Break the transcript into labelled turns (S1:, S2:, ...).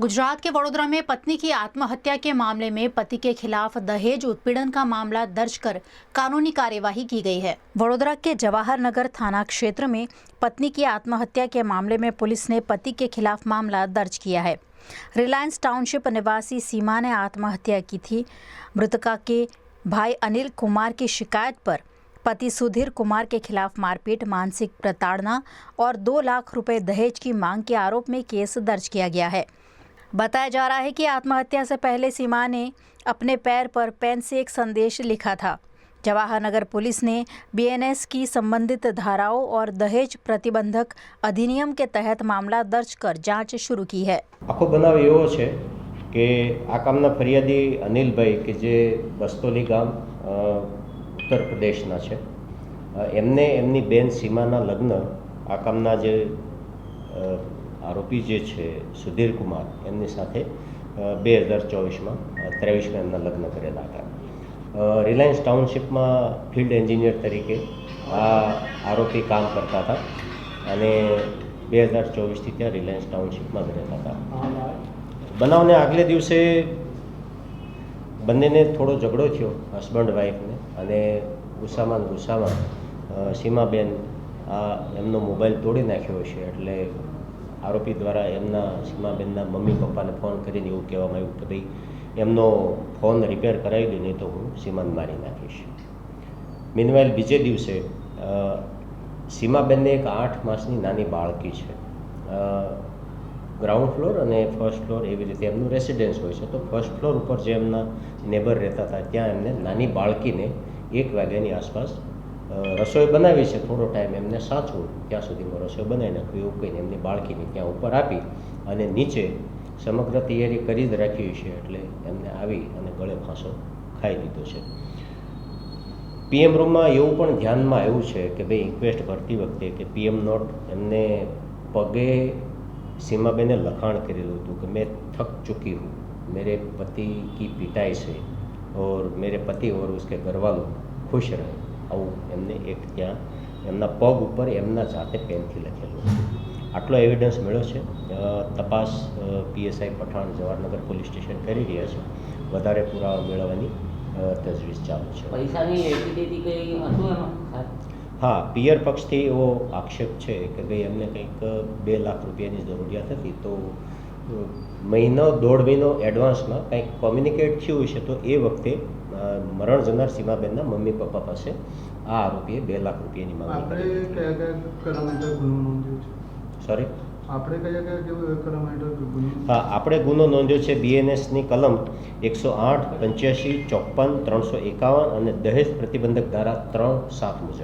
S1: गुजरात के वडोदरा में पत्नी की आत्महत्या के मामले में पति के खिलाफ दहेज उत्पीड़न का मामला दर्ज कर कानूनी कार्यवाही की गई है। वडोदरा के जवाहर नगर थाना क्षेत्र में पत्नी की आत्महत्या के मामले में पुलिस ने पति के खिलाफ मामला दर्ज किया है। रिलायंस टाउनशिप निवासी सीमा ने आत्महत्या की थी। मृतका के भाई अनिल कुमार की शिकायत पर पति सुधीर कुमार के खिलाफ मारपीट, मानसिक प्रताड़ना और 2 लाख रुपए दहेज की मांग के आरोप में केस दर्ज किया गया है। बताया जा रहा है कि आत्महत्या से पहले सीमा ने अपने पैर पर पेन से एक संदेश लिखा था। जवाहर नगर पुलिस ने बीएनएस की संबंधित धाराओं और दहेज प्रतिबंधक अधिनियम के तहत मामला दर्ज कर जांच शुरू की है।
S2: आखो बनाव एवो छे के आ कामना फरियादी अनिल भाई के जे बस्तोली गाम उत्तर प्रदेशना छे, एमने एमनी बेन सीमाना लग्न आ कामना जे आरोपी जे छे सुधीर कुमार एमनी साथे 2024 में 23 में एमना लग्न करेला था। रिलायंस टाउनशिप में फील्ड एंजीनियर तरीके आ आरोपी काम करता था अने 2024 थी त्या रिलायंस टाउनशिप में रहता था। बनावने आगले दिवसे बंने थोड़ो झगड़ो थयो हस्बंड वाइफ ने, अने गुस्सामा सीमाबेन आ एमनो मोबाइल तोड़ी नाख्यो छे। एटले आरोपी द्वारा एमना सीमाबेनना मम्मी पप्पा ने फोन करीने एवुं कहेवामां आव्युं के भाई एमनो फोन रिपेर करावी दो, नहीं तो हूँ सीमाने मारी नाखीश। मीनवाइल बीजे दिवसे सीमाबेनने एक 8 मासनी नानी बाळकी छे। ग्राउंड फ्लोर अने फर्स्ट फ्लोर एवी रीते एमनुं रेसिडेन्स होय छे। तो फर्स्ट फ्लोर पर जे एमना नेबर रहता था त्यां एमने नानी बाळकीने 1 वाग्यानी आसपास रसोई बनावी छे। थोड़ो टाइम एमने साचवो त्यां सुधीमां रसोई बनावी नाखवी एवुं कहीने एमनी बाळकीने त्यां उपर आपी अने नीचे समग्र तैयारी करी ज राखी छे। एटले एमने आवी अने गळे फांसो खाई लीधो छे। पीएम रूम में एवुं पण ध्यानमां आव्युं छे के भाई इन्क्वेस्ट करती वखते के पीएम नोट एमने पगे सीमाबेने लखाण करेलुं हतुं कि मैं थक चुकी हूँ, मेरे पति की पिटाई से और मेरे पति और उसके घरवालों खुश रहे। आવું એમને એક ત્યાં એમના પગ ઉપર એમના જાતે પેનથી લખેલું હતું। આટલો એવિડન્સ મળ્યો છે। તપાસ PSI Pathan Jawaharnagar police station કરી રહ્યા છે। વધારે પુરાવા મેળવવાની તજવીજ ચાલુ છે।
S3: પૈસાની લેતી કંઈ હતું એમાં?
S2: हाँ, पियर पक्षथी एवो आक्षेप है कि भाई एमने कंईक 2 लाख रुपयानी जरूरियात थी, तो महीनो 1.5 महीनो एडवांस में कंईक कम्युनिकेट थयुं हशे। तो ए वखते मरण जनार सीमाबेनना मम्मी पप्पा पासे आ आरोपीए 2 लाख रुपयानी मांगणी करी। सॉरी, हाँ, आपणे गुनो नोंध्यो छे बीएनएसनी कलम 108, 85, 54, 351 અને દહેજ પ્રતિબંધક ધારા 3(7) મુજબ।